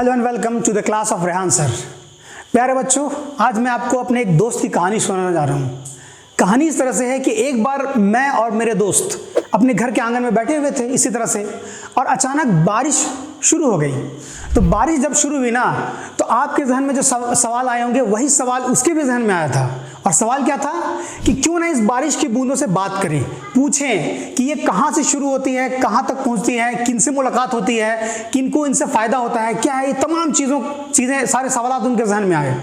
Hello and welcome to the class of Rehan sir. प्यारे बच्चों, आज मैं आपको अपने एक दोस्त की कहानी सुनाने जा रहा हूँ। कहानी इस तरह से है कि एक बार मैं और मेरे दोस्त अपने घर के आंगन में बैठे हुए थे इसी तरह से, और अचानक बारिश शुरू हो गई। तो बारिश जब शुरू हुई ना, तो आपके जहन में जो सवाल आए होंगे वही सवाल उसके भी जहन में आया था। और सवाल क्या था कि क्यों ना इस बारिश की बूंदों से बात करें, पूछें कि ये कहाँ से शुरू होती है, कहाँ तक पहुँचती है, किन से मुलाकात होती है, किनको इनसे फ़ायदा होता है, क्या है, ये तमाम चीज़ें सारे सवाल उनके जहन में आए।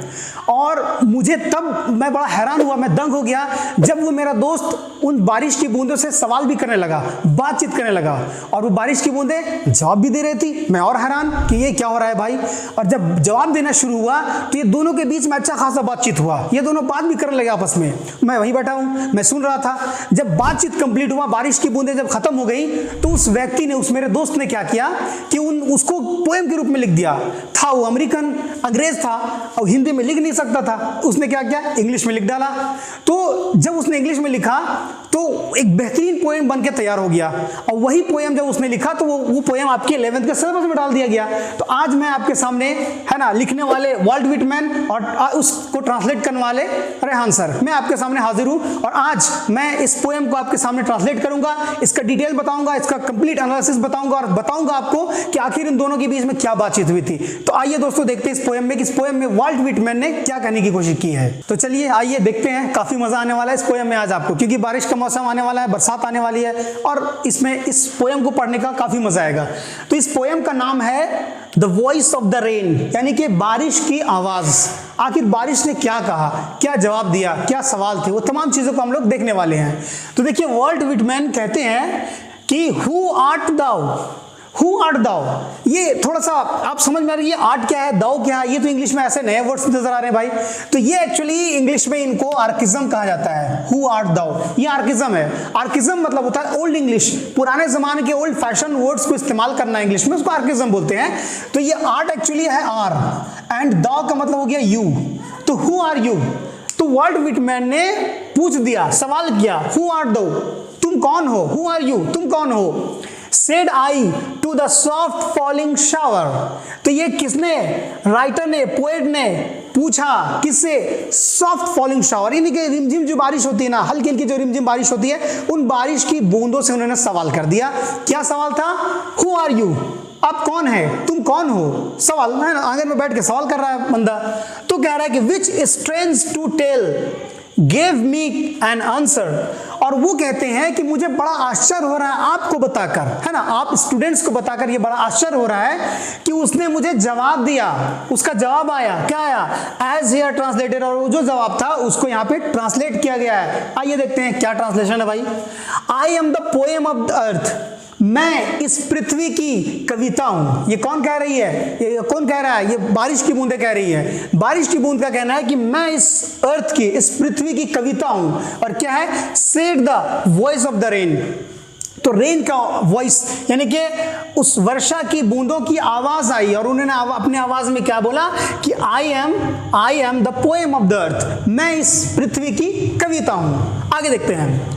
और मुझे तब मैं बड़ा हैरान हुआ, मैं दंग हो गया जब वो मेरा दोस्त उन बारिश की बूंदों से सवाल भी करने लगा, बातचीत करने लगा, और वो बारिश की बूंदें जवाब भी दे रही थी। मैं और हैरान कि ये क्या हो रहा है भाई। और जब जवाब देना शुरू हुआ तो ये दोनों के बीच में अच्छा खासा बातचीत हुआ, ये दोनों बात भी करने लगे आपस में। मैं वहीं बैठा हूँ, मैं सुन रहा था। जब बातचीत कंप्लीट हुआ, बारिश की बूंदें जब खत्म हो गई, तो उस व्यक्ति ने, उस मेरे दोस्त ने क्या किया कि उसको पोएम के रूप में लिख दिया। था वो अमेरिकन, अंग्रेज था और हिंदी में लिख नहीं सकता था, उसने क्या किया, इंग्लिश में लिख डाला। तो जब उसने इंग्लिश में लिखा तो एक बेहतरीन पोएम बन के तैयार हो गया। और वही पोएम जब उसने लिखा तो वो पोएम आपके 11th के सिलेबस में डाल दिया गया। तो आज मैं आपके सामने, है ना, लिखने वाले वाल्ट विटमैन और उसको ट्रांसलेट करने वाले रेहान सर, मैं आपके सामने हाजिर हूँ। और आज मैं इस पोएम को आपके सामने ट्रांसलेट करूंगा, इसका डिटेल बताऊंगा, इसका कंप्लीट एनालिसिस बताऊंगा, और बताऊंगा आपको कि आखिर इन दोनों के बीच में क्या बातचीत हुई थी। तो आइए दोस्तों देखते हैं इस पोएम में कि इस पोएम में वाल्ट विटमैन ने क्या कहने की कोशिश की है। तो चलिए आइए देखते हैं। काफी मजा आने वाला है इस पोएम में आज आपको, क्योंकि बारिश का मौसम आने वाला है, बरसात आने वाली है, और इसमें इस पोएम को पढ़ने का काफी मजा आएगा। तो इस पोएम का नाम है the voice of the rain, यानी कि बारिश की आवाज। आखिर बारिश ने क्या कहा, क्या जवाब दिया, क्या सवाल थे, वो तमाम चीजों को हम लोग देखने वाले हैं। तो देखिए, वाल्ट विटमैन कहते हैं कि who art thou, who art thou. ये थोड़ा सा आप समझ में आ रही है, आर्ट क्या है, दाउ क्या है, ये तो इंग्लिश में ऐसे नए वर्ड्स नजर आ रहे हैं भाई। तो ये एक्चुअली इंग्लिश में इनको आर्किज्म कहा जाता है, हु आर्ट दाउ, ये आर्किज्म है। आर्किज्म मतलब होता है ओल्ड इंग्लिश, पुराने जमाने के ओल्ड फैशन वर्ड्स को इस्तेमाल करना इंग्लिश में, उसको आर्किज्म बोलते हैं। तो ये आर्ट एक्चुअली है आर, एंड दाउ का मतलब हो गया यू। तो हु आर यू, तो वाल्ट विटमैन ने पूछ दिया, सवाल किया, हु आर्ट दाउ, तुम कौन हो, हु आर यू, तुम कौन हो। Said I to the soft falling shower। तो ये किसने, राइटर ने, पोएट ने पूछा, किससे, सॉफ्ट फॉलिंग शावर, यानी कि रिमझिम जो बारिश होती है ना, हल्की हल्की जो रिमझिम बारिश होती है, उन बारिश की बूंदों से उन्होंने सवाल कर दिया। क्या सवाल था, हु आर यू, आप कौन है, तुम कौन हो। सवाल है ना, आंगन में बैठ के सवाल कर रहा है बंदा। तो कह रहा है कि which strange to tell gave me an answer. और वो कहते हैं कि मुझे बड़ा आश्चर्य हो रहा है आपको बताकर, है ना, आप स्टूडेंट्स को बताकर ये बड़ा आश्चर्य हो रहा है कि उसने मुझे जवाब दिया, उसका जवाब आया, क्या आया, एज हियर ट्रांसलेटेड। और वो जो जवाब था उसको यहाँ पे ट्रांसलेट किया गया है। आइए देखते हैं क्या ट्रांसलेशन है भाई। I am the poem of the earth, मैं इस पृथ्वी की कविता हूं। ये कौन कह रही है, ये कौन कह रहा है, ये बारिश की बूंदें कह रही है। बारिश की बूंद का कहना है कि मैं इस अर्थ की, इस पृथ्वी की कविता हूं। और क्या है, said the voice of the rain. तो रेन का वॉइस यानी कि उस वर्षा की बूंदों की आवाज आई, और उन्होंने अपनी आवाज में क्या बोला कि I am the poem of the earth, मैं इस पृथ्वी की कविता हूं। आगे देखते हैं।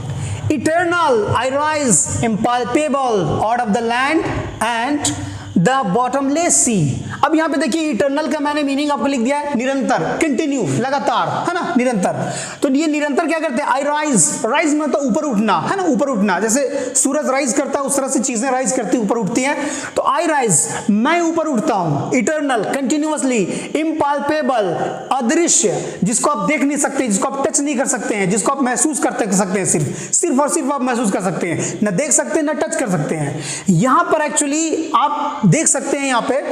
Eternal, I rise impalpable out of the land and the bottomless sea। अब यहां पे देखिए, इटर्नल का मैंने मीनिंग आपको लिख दिया है, निरंतर, कंटिन्यू, लगातार, है ना, निरंतर। तो ये निरंतर क्या करते हैं, आई राइज, राइज में तो ऊपर उठना, है ना, ऊपर उठना, जैसे सूरज राइज करता है उस तरह से चीजें राइज करती, ऊपर उठती हैं। तो आई राइज, मैं ऊपर उठता हूं, इटर्नल, कंटिन्यूअसली, इम्पाल्पेबल, अदृश्य, जिसको आप देख नहीं सकते, जिसको आप टच नहीं कर सकते हैं, जिसको आप महसूस कर सकते हैं, सिर्फ और सिर्फ आप महसूस कर सकते हैं, न देख सकते हैं, न टच कर सकते हैं। यहां पर एक्चुअली आप देख सकते हैं, यहां पे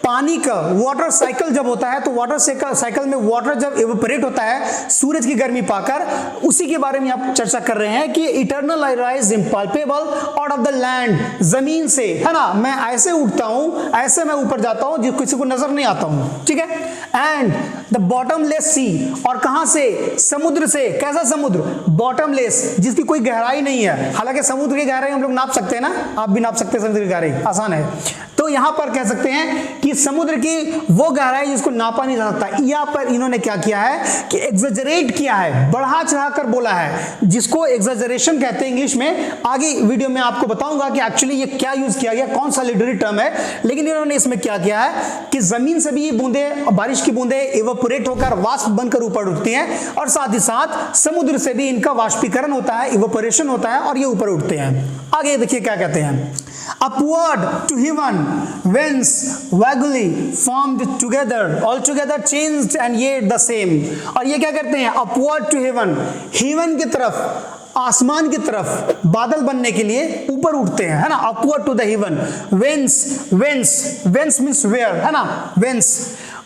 पानी का वाटर साइकिल जब होता है, तो वाटर साइकिल में वाटर जब इवेपोरेट होता है सूरज की गर्मी पाकर, उसी के बारे में आप चर्चा कर रहे हैं कि eternal I rise impalpable out of the land, जमीन से, है ना, मैं ऐसे उठता हूं, ऐसे मैं ऊपर जाता हूं जो किसी को नजर नहीं आता हूं, ठीक है। एंड द बॉटमलेस सी, और कहां से, समुद्र से। कैसा समुद्र, बॉटमलेस, जिसकी कोई गहराई नहीं है। हालांकि समुद्र की गहराई हम लोग नाप सकते हैं ना, आप भी नाप सकते हैं समुद्र की गहराई, आसान है। तो यहां पर कह सकते हैं कि समुद्र की वो गहराई जिसको नापा नहीं जा सकता। यहां पर इन्होंने क्या किया है कि एग्जैजरेट किया है, बढ़ा चढ़ाकर बोला है, जिसको एग्जैजरेशन कहते हैं इंग्लिश में। आगे वीडियो में आपको बताऊंगा कि एक्चुअली ये क्या यूज किया गया, कौन सा लिटरेरी टर्म है। लेकिन इन्होंने इसमें क्या किया है कि जमीन से भी बूंदे, बारिश की बूंदे इवेपोरेट होकर वाष्प बनकर ऊपर उठती हैं, और साथ ही साथ समुद्र से भी इनका वाष्पीकरण होता है, इवेपोरेशन होता है, और ये ऊपर उठते हैं। आगे देखिए क्या कहते हैं, upward to heaven, whence vaguely formed together, altogether changed and yet the same। और ये क्या करते हैं, upward to heaven, heaven की तरफ, आसमान की तरफ बादल बनने के लिए ऊपर उठते हैं, है ना, upward to the heaven, whence, whence, whence means where, है ना, whence,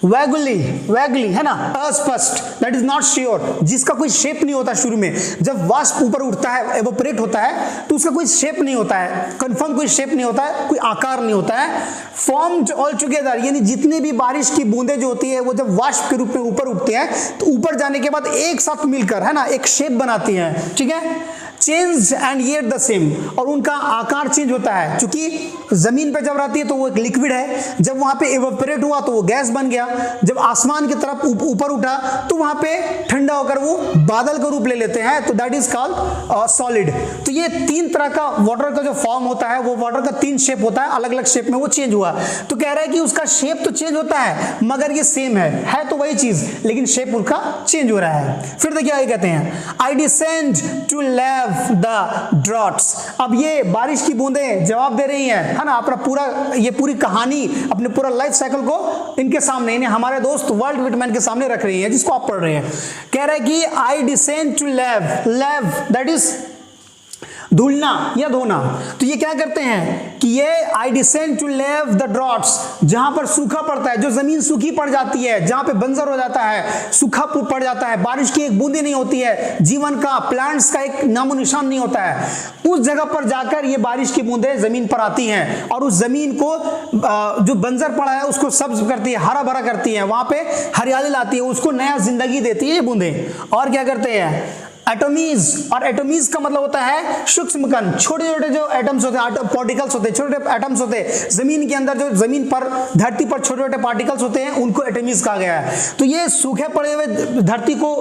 वैगुली, वैगुली है ना, अस्पष्ट, दैट इज नॉट श्योर, जिसका कोई शेप नहीं होता शुरू में। जब वाष्प ऊपर उठता है, एवोपरेट होता है, तो उसका कोई शेप नहीं होता है, कंफर्म कोई शेप नहीं होता है, कोई आकार नहीं होता है। फॉर्म्ड ऑल टुगेदर, यानी जितनी भी बारिश की बूंदें जो होती है वो जब वाष्प के रूप में ऊपर उठते हैं, तो ऊपर जाने के बाद एक साथ मिलकर, है ना, एक शेप बनाती हैं, ठीक है। Change and yet the same, और उनका आकार चेंज होता है, क्योंकि जमीन पे जब रहती है तो वो एक लिक्विड है, जब वहां पे इवेपोरेट हुआ तो वो गैस बन गया, जब आसमान की तरफ ऊपर उठा तो वहां पे ठंडा होकर वो बादल का रूप ले लेते हैं, तो दैट इज कॉल्ड सॉलिड। तो ये तीन तरह का वाटर का जो फॉर्म होता है, वो वाटर का तीन शेप होता है, अलग अलग शेप में वो चेंज हुआ। तो कह रहा है कि उसका शेप तो चेंज होता है, मगर ये सेम है तो वही चीज, लेकिन शेप उनका चेंज हो रहा है। फिर देखिए आगे कहते हैं, I descend to lave the droughts. अब ये बारिश की बूंदें जवाब दे रही हैं, है ना, अपना पूरा, ये पूरी कहानी, अपने पूरा लाइफ साइकिल को इनके सामने, इन्हें हमारे दोस्त वर्ल्ड विटमैन के सामने रख रही है, जिसको आप पढ़ रहे हैं। कह रहे हैं कि I descend to lave, lave that is धुलना या धोना। तो ये क्या करते हैं कि ये आई डिसेंड टू लेव द ड्रॉट्स, जहां पर सूखा पड़ता है, जो जमीन सूखी पड़ जाती है, जहां पे बंजर हो जाता है, सूखा पड़ जाता है, बारिश की एक बूंदी नहीं होती है, जीवन का, प्लांट्स का एक नामो निशान नहीं होता है, उस जगह पर जाकर ये बारिश की बूंदें जमीन पर आती हैं, और उस जमीन को जो बंजर पड़ा है उसको सब्ज करती है, हरा भरा करती है, वहां पे हरियाली लाती है, उसको नया जिंदगी देती है ये बूंदें। और क्या करते हैं, एटॉमीज, और एटॉमीज का मतलब होता है सूक्ष्म कण, छोटे छोटे जो एटम्स होते हैं, पार्टिकल्स होते हैं, छोटे छोटे एटम्स होते हैं जमीन के अंदर, जो जमीन पर, धरती पर छोटे छोटे पार्टिकल्स होते हैं, उनको एटॉमीज कहा गया है। तो ये सूखे पड़े हुए धरती को,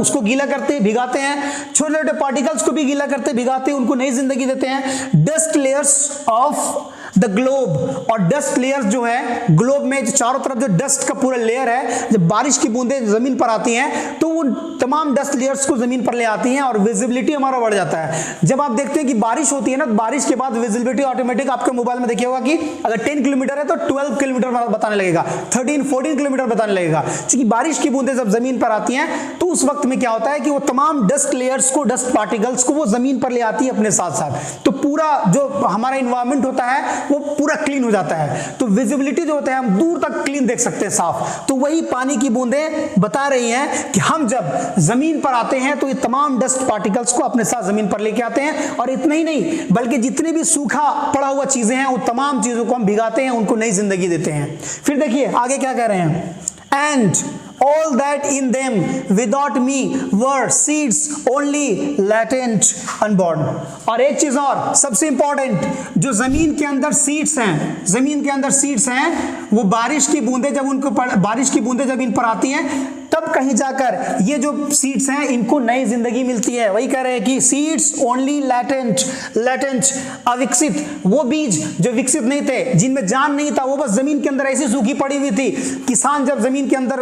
उसको गीला करते, भिगाते हैं, छोटे छोटे पार्टिकल्स को भी गीला करते, भिगाते, उनको नई जिंदगी देते हैं। Dust layers of the globe, और डस्ट लेयर्स जो है ग्लोब में, जो चारों तरफ जो डस्ट का पूरा लेयर है, जब बारिश की बूंदें जमीन पर आती हैं तो वो तमाम डस्ट लेयर्स को जमीन पर ले आती हैं, और विजिबिलिटी हमारा बढ़ जाता है। जब आप देखते हैं कि बारिश होती है ना, बारिश के बाद विजिबिलिटी ऑटोमेटिक, आपके मोबाइल में देखिए होगा कि अगर 10 किलोमीटर है तो 12 किलोमीटर बताने लगेगा, 13-14 किलोमीटर बताने लगेगा, क्योंकि बारिश की बूंदें जब जमीन पर आती हैं तो उस वक्त में क्या होता है कि वो तमाम डस्ट लेयर्स को, डस्ट पार्टिकल्स को वो जमीन पर ले आती है अपने साथ साथ, तो पूरा जो हमारा इन्वायरमेंट होता है वो पूरा क्लीन हो जाता है। तो विजिबिलिटी जो होता है, हम दूर तक क्लीन देख सकते हैं, साफ। तो वही पानी की बूंदें बता रही हैं कि हम जब जमीन पर आते हैं तो ये तमाम डस्ट पार्टिकल्स को अपने साथ जमीन पर लेके आते हैं, और इतना ही नहीं बल्कि जितने भी सूखा पड़ा हुआ चीजें हैं, वो तमाम चीजों को हम भिगाते हैं, उनको नई जिंदगी देते हैं। फिर देखिए आगे क्या कह रहे हैं, and all that in them without me were seeds only latent unborn। और एक चीज और सबसे इंपॉर्टेंट, जो जमीन के अंदर सीड्स हैं, जमीन के अंदर सीड्स हैं, वो बारिश की बूंदें जब उनको, बारिश की बूंदें जब इन पर आती हैं, तब कहीं जाकर ये जो सीड्स हैं इनको नई जिंदगी मिलती है। वही कह रहे हैं कि सीड्स ओनली लैटेंट, लैटेंट अविकसित, वो बीज जो विकसित नहीं थे, जिनमें जान नहीं था, वो बस जमीन के अंदर ऐसी सूखी पड़ी हुई थी। किसान जब जमीन के अंदर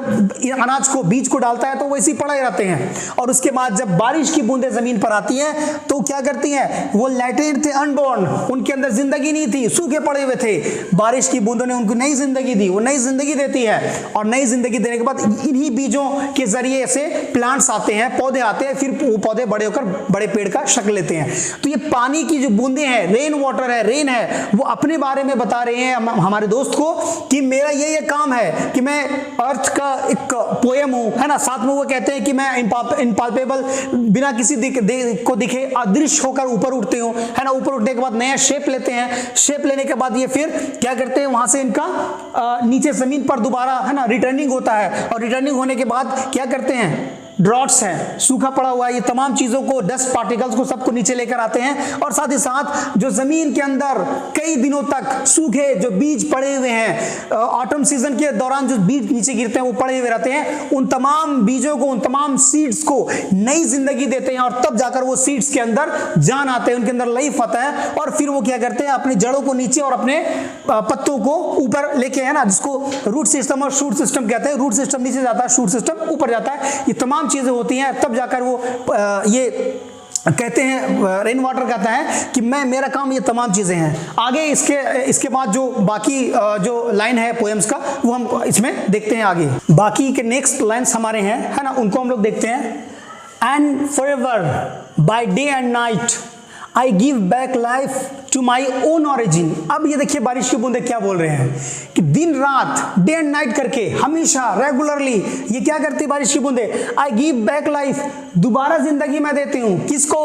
अनाज को, बीज को डालता है तो वैसे ही पड़े रहते हैं, और उसके बाद जब बारिश की बूंदें जमीन पर आती हैं तो क्या करती हैं, वो लैटेंट थे, अनबॉर्न, उनके अंदर जिंदगी नहीं थी, सूखे पड़े हुए थे, बारिश की बूंदों ने उनको नई जिंदगी दी, वो नई जिंदगी देती है, और नई जिंदगी देने के बाद इन्हीं बीजों के जरिए से प्लांट्स आते हैं, पौधे आते हैं, फिर वो पौधे बड़े होकर बड़े पेड़ का शक्ल लेते हैं। तो ये पानी की जो बूंदें हैं, रेन वाटर है, रेन है, वो अपने बारे में बता रहे हैं हमारे दोस्त को कि मेरा ये काम है कि मैं अर्थ का एक पोएम हूं, है ना। साथ में वो कहते हैं कि मैं इनपाल्पेबल, बिना किसी को दिखे अदृश्य होकर ऊपर उठते हूं, है ना। ऊपर उठने के बाद नया शेप लेते हैं, शेप लेने के बाद ये फिर क्या करते हैं, वहां से इनका नीचे जमीन पर दोबारा, है ना, रिटर्निंग होता है, और रिटर्निंग होने के बाद क्या करते हैं, ड्रॉट्स हैं, सूखा पड़ा हुआ है, ये तमाम चीज़ों को, डस्ट पार्टिकल्स को, सबको नीचे लेकर आते हैं। और साथ ही साथ जो ज़मीन के अंदर कई दिनों तक सूखे जो बीज पड़े हुए हैं, ऑटम सीजन के दौरान जो बीज नीचे गिरते हैं वो पड़े हुए रहते हैं, उन तमाम बीजों को, उन तमाम सीड्स को नई जिंदगी देते हैं और तब जाकर वो सीड्स के अंदर जान आते हैं, उनके अंदर लाइफ आता है और फिर वो क्या करते हैं, अपनी जड़ों को नीचे और अपने पत्तों को ऊपर लेके, है ना, जिसको रूट सिस्टम और शूट सिस्टम कहते हैं। रूट सिस्टम नीचे जाता है, शूट सिस्टम ऊपर जाता है। ये तमाम चीजें होती हैं, तब जाकर वो ये कहते हैं, रेन वाटर कहता है कि मेरा काम ये तमाम चीजें हैं। आगे इसके बाद जो बाकी जो लाइन है पोएम्स का, वो हम इसमें देखते हैं आगे। बाकी के नेक्स्ट लाइन्स हमारे हैं, है ना, उनको हम लोग देखते हैं। And forever by day and night I give back life to my own origin. अब ये देखिए बारिश की बूंदे क्या बोल रहे हैं कि दिन रात, डे एंड नाइट करके, हमेशा रेगुलरली ये क्या करती है बारिश की बूंदे, आई गिव बैक लाइफ, दोबारा जिंदगी मैं देती हूँ, किसको,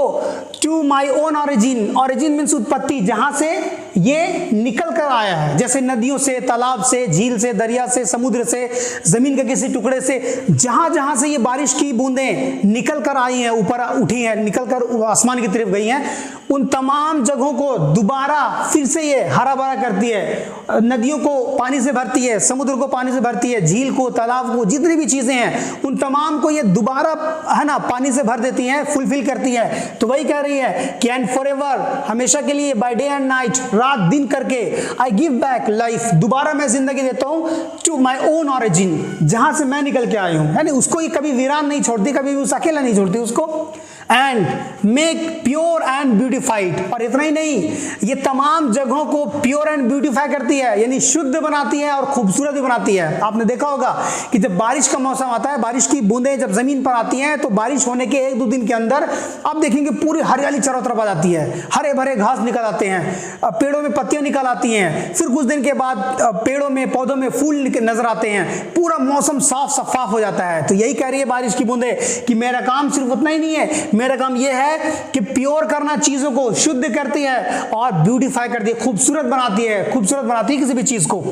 to my own origin. Origin means उत्पत्ति, जहां से ये निकल कर आया है, जैसे नदियों से, तालाब से, झील से, दरिया से, समुद्र से, जमीन के किसी टुकड़े से, जहां जहां से ये बारिश की बूंदें निकल कर आई हैं, ऊपर उठी हैं, निकल कर आसमान की तरफ गई हैं, उन तमाम जगहों को दोबारा फिर से ये हरा भरा करती है। नदियों को पानी से भरती है, समुद्र को पानी से भरती है, झील को, तालाब को, जितनी भी चीजें हैं उन तमाम को ये दोबारा, है ना, पानी से भर देती हैं, फुलफिल करती है। तो वही कह रही है कि एंड फॉरएवर, हमेशा के लिए, बाय डे एंड नाइट, रात दिन करके, आई गिव बैक लाइफ, दोबारा मैं जिंदगी देता हूं, टू माई ओन ऑरिजिन, जहां से मैं निकल के आई हूं, है ना। उसको ये कभी वीरान नहीं छोड़ती, कभी भी उस अकेला नहीं छोड़ती उसको। And make pure and beautified, और इतना ही नहीं, ये तमाम जगहों को प्योर एंड ब्यूटिफाई करती है, यानी शुद्ध बनाती है और खूबसूरत भी बनाती है। आपने देखा होगा कि जब बारिश का मौसम आता है, बारिश की बूंदें जब जमीन पर आती हैं, तो बारिश होने के 1-2 दिन के अंदर आप देखेंगे पूरी हरियाली चारों तरफ आ जाती है, हरे भरे घास निकल आते हैं, पेड़ों में पत्तियां निकल आती हैं, फिर कुछ दिन के बाद पेड़ों में, पौधों में फूल नजर आते हैं, पूरा मौसम साफ शफाफ हो जाता है। तो यही कह रही है बारिश की बूंदें कि मेरा काम सिर्फ उतना ही नहीं है, मेरा काम यह है कि प्योर करना, चीजों को शुद्ध करती है और ब्यूटीफाई करती है, खूबसूरत बनाती है, खूबसूरत बनाती है किसी भी चीज को।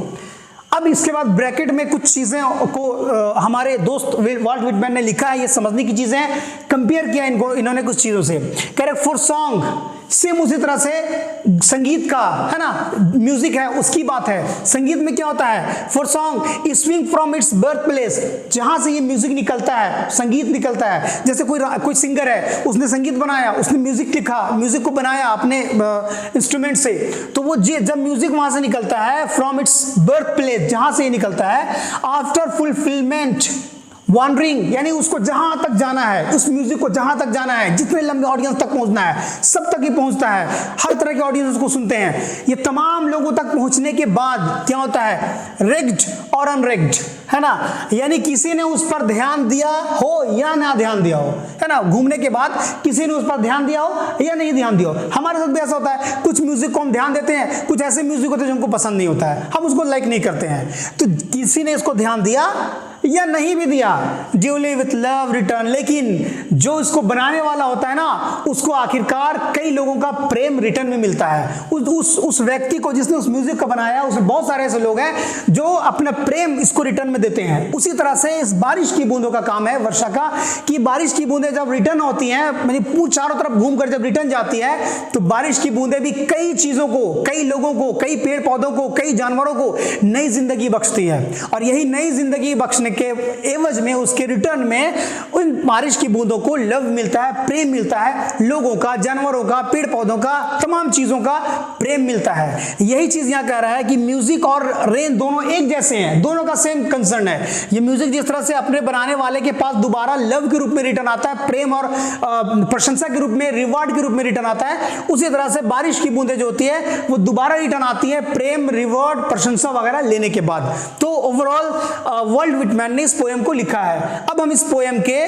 अब इसके बाद ब्रैकेट में कुछ चीजें को हमारे दोस्त वाल्ट व्हिटमैन ने लिखा है, ये समझने की चीजें, कंपेयर किया इन्होंने कुछ चीजों से। करेक्ट, फॉर सॉन्ग, सेम उसी तरह से संगीत का, है ना, म्यूजिक है, उसकी बात है। संगीत में क्या होता है, for song swing from its birth place, जहां से ये म्यूजिक निकलता है, संगीत निकलता है। जैसे कोई सिंगर है, उसने संगीत बनाया, उसने म्यूजिक लिखा, म्यूजिक को बनाया अपने इंस्ट्रूमेंट से, तो वो जब म्यूजिक वहां से निकलता है, फ्रॉम इट्स बर्थ प्लेस, जहां से ये निकलता है, आफ्टर फुलफिलमेंट वॉन्डरिंग, यानी उसको जहां तक जाना है, उस म्यूजिक को जहां तक जाना है, जितने लंबे ऑडियंस तक पहुंचना है, सब तक ही पहुंचता है, हर तरह के ऑडियंस उसको सुनते हैं। ये तमाम लोगों तक पहुंचने के बाद क्या होता है, रेग्ड और अनरेग्ड, है ना, यानी किसी ने उस पर ध्यान दिया हो या ना ध्यान दिया हो, है ना, घूमने के बाद किसी ने उस पर ध्यान दिया हो या नहीं ध्यान दिया हो। हमारे साथ भी ऐसा होता है, कुछ म्यूजिक को हम ध्यान देते हैं, कुछ ऐसे म्यूजिक होते हैं जो हमको पसंद नहीं होता है, हम उसको लाइक नहीं करते हैं। तो किसी ने इसको ध्यान दिया या नहीं भी दिया, ड्यूली विथ लव रिटर्न, लेकिन जो इसको बनाने वाला होता है ना, उसको आखिरकार कई लोगों का प्रेम रिटर्न में मिलता है। उस व्यक्ति को जिसने उस म्यूजिक को बनाया, उसमें बहुत सारे ऐसे लोग हैं जो अपना प्रेम इसको रिटर्न में देते हैं। उसी तरह से इस बारिश की बूंदों का काम है, वर्षा का, कि बारिश की बूंदें जब रिटर्न होती हैं, यानी चारों तरफ घूमकर जब रिटर्न जाती है, तो बारिश की बूंदें भी कई चीजों को, कई लोगों को, कई पेड़ पौधों को, कई जानवरों को नई जिंदगी बख्शती है। और यही नई जिंदगी बख्शने के एवज में, उसके रिटर्न में, उन बारिश की बूंदों को लव मिलता है, प्रेम मिलता है, लोगों का, जानवरों का, पेड़ पौधों का, तमाम चीजों का प्रेम मिलता है। यही चीज यहां कह रहा है कि म्यूजिक और रेन दोनों एक जैसे हैं, दोनों का सेम कंसर्न है। ये म्यूजिक जिस तरह से अपने बनाने वाले के पास दोबारा लव के रूप में रिटर्न आता है, प्रेम और प्रशंसा के रूप में, रिवार्ड के रूप में रिटर्न आता है, उसी तरह से बारिश की बूंदें जो होती है वो दोबारा रिटर्न आती है, प्रेम, रिवार्ड, प्रशंसा वगैरह लेने के बाद। तो ओवरऑल वाल्ट व्हिटमैन ने इस पोएम को लिखा है। अब हम इस पोएम के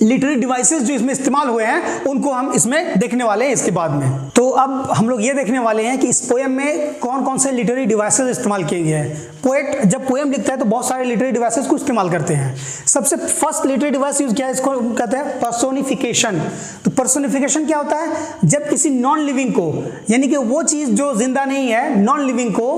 लिटरेरी डिवाइसेस जो इसमें इस्तेमाल हुए हैं उनको हम इसमें देखने वाले हैं इसके बाद में। तो अब हम लोग ये देखने वाले हैं कि इस पोएम में कौन कौन से लिटरेरी डिवाइसेस इस्तेमाल किए गए हैं। पोएट जब पोएम लिखता है तो बहुत सारे लिटरेरी डिवाइसेस को इस्तेमाल करते हैं। सबसे फर्स्ट लिटरेरी डिवाइस यूज क्या है, इसको कहते हैं पर्सोनिफिकेशन। तो पर्सोनिफिकेशन क्या होता है, जब किसी नॉन लिविंग को, यानी कि वो चीज जो जिंदा नहीं है, नॉन लिविंग को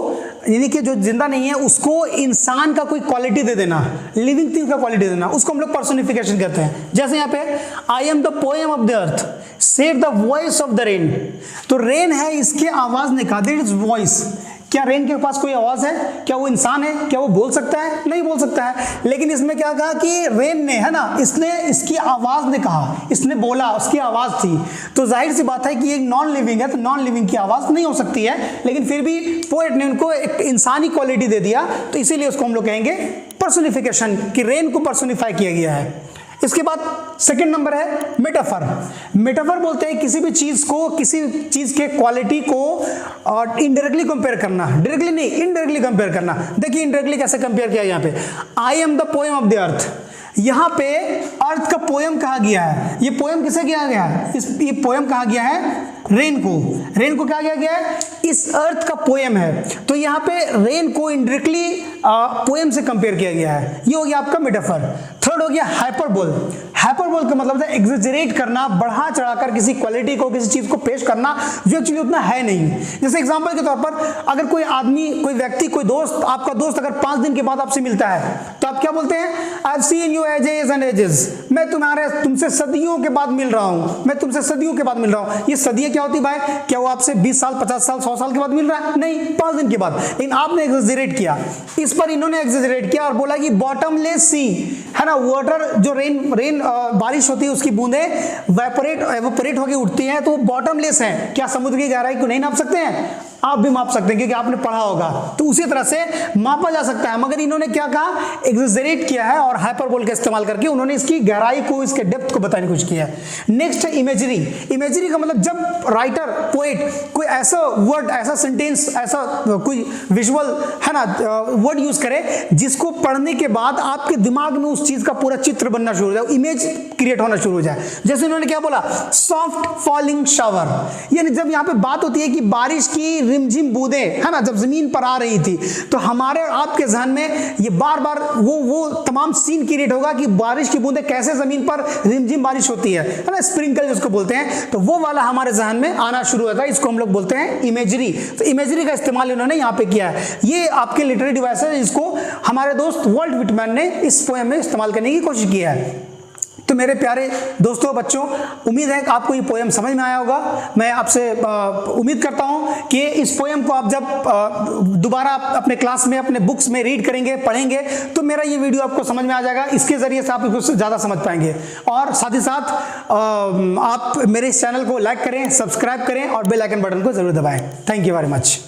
यानी कि जो जिंदा नहीं है उसको इंसान का कोई क्वालिटी दे देना, लिविंग थिंग का क्वालिटी देना, उसको हम लोग पर्सोनिफिकेशन कहते हैं। जैसे यहाँ पे I am the poem of the earth, save the voice of the rain. तो रेन है, इसके आवाज ने कहा, दैट इज वॉइस। क्या रेन के पास कोई आवाज है? क्या वो इंसान है? क्या वो बोल सकता है? नहीं बोल सकता है। लेकिन इसमें क्या कहा कि रेन ने, है ना, इसने, इसकी आवाज ने कहा, इसने बोला, उसकी आवाज थी। तो जाहिर सी बात है कि एक नॉन लिविंग है, तो नॉन लिविंग की आवाज नहीं हो सकती है, लेकिन फिर भी पोएट ने उनको एक इंसानी क्वालिटी दे दिया, तो इसीलिए उसको हम लोग कहेंगे पर्सोनिफिकेशन, कि रेन को पर्सोनिफाई किया गया है। इसके बाद सेकंड नंबर है मेटाफर। मेटाफर बोलते हैं किसी भी चीज को, किसी चीज के क्वालिटी को और इनडायरेक्टली कंपेयर करना, डायरेक्टली नहीं, इनडायरेक्टली कंपेयर करना। देखिए इनडायरेक्टली कैसे कंपेयर किया यहाँ पे, I am the poem of the earth. यहाँ पे अर्थ का पोएम कहा गया है। ये पोएम किसे किया गया है? ये पोएम कहा गया है रेन को। रेन को क्या किया गया है? इस अर्थ का पोएम है, तो यहाँ पे रेन को इनडायरेक्टली पोएम से कंपेयर किया गया है। ये हो गया आपका मेटाफर। थर्ड हो गया हाइपरबोल। हाइपरबोल का मतलब है एग्जेजरेट करना, बढ़ा चढ़ाकर किसी क्वालिटी को, किसी चीज को पेश करना जो एक्चुअली उतना है नहीं। जैसे एग्जांपल के तौर पर, अगर कोई आदमी, कोई व्यक्ति, कोई दोस्त, आपका दोस्त अगर 5 दिन के बाद आपसे मिलता है, तो आप क्या बोलते हैं? I have seen you ages and ages. मैं तुमसे सदियों के बाद मिल रहा हूं, मैं तुमसे सदियों के बाद मिल रहा हूं। ये सदियां क्या होती भाई? क्या वो आपसे 20 साल, 50 साल, 100 साल के बाद मिल रहा है? नहीं, 5 दिन के बाद। लेकिन आपने एग्जेजरेट किया, इस पर इन्होंने एग्जेजरेट किया और बोला कि बॉटमलेस सी, है ना, वाटर, जो रेन बारिश होती है उसकी बूंदें एवोपरेट होकर उठती हैं, तो वो बॉटमलेस है। क्या समुद्र की गहराई को नहीं नाप सकते हैं? आप भी माप सकते हैं, क्योंकि आपने पढ़ा होगा, तो उसी तरह से मापा जा सकता है। मगर इन्होंने क्या कहा? एग्जेजरेट किया है और हाइपरबोल का इस्तेमाल करके उन्होंने इसकी गहराई को, इसके डेप्थ को बताने की कोशिश किया है। नेक्स्ट है इमेजरी। इमेजरी का मतलब जब राइटर, पोएट कोई ऐसा वर्ड, ऐसा सेंटेंस, ऐसा कोई विजुअल, है ना, वर्ड यूज करे जिसको पढ़ने के बाद आपके दिमाग में उस चीज का पूरा चित्र बनना शुरू हो जाए, इमेज क्रिएट होना शुरू हो जाए। जैसे उन्होंने क्या बोला? Soft falling shower. यानी जब यहाँ पे बात होती है कि बारिश की रिमझिम बूंदें, है ना, जब जमीन पर आ रही थी, तो हमारे और आपके ज़हन में ये बार बार वो तमाम सीन क्रिएट होगा कि बारिश की बूंदें कैसे जमीन पर रिमझिम बारिश होती है ना, स्प्रिंकल जिसको बोलते हैं, तो वो वाला हमारे जहन में आना शुरू होता है। इसको हम लोग बोलते हैं इमेजरी। तो इमेजरी का इस्तेमाल इन्होंने यहाँ पे किया है। ये आपके लिटरेरी डिवाइस है, इसको हमारे दोस्त वॉल्ट विटमैन ने इस पोएम में इस्तेमाल करने की कोशिश की है। तो मेरे प्यारे दोस्तों, बच्चों, उम्मीद है कि आपको ये पोएम समझ में आया होगा। मैं आपसे उम्मीद करता हूँ कि इस पोएम को आप जब दोबारा अपने क्लास में, अपने बुक्स में रीड करेंगे, पढ़ेंगे, तो मेरा ये वीडियो आपको समझ में आ जाएगा। इसके ज़रिए से आप इसको ज़्यादा समझ पाएंगे। और साथ ही साथ आप मेरे इस चैनल को लाइक करें, सब्सक्राइब करें और बेल आइकन बटन को ज़रूर दबाएं। Thank you very much.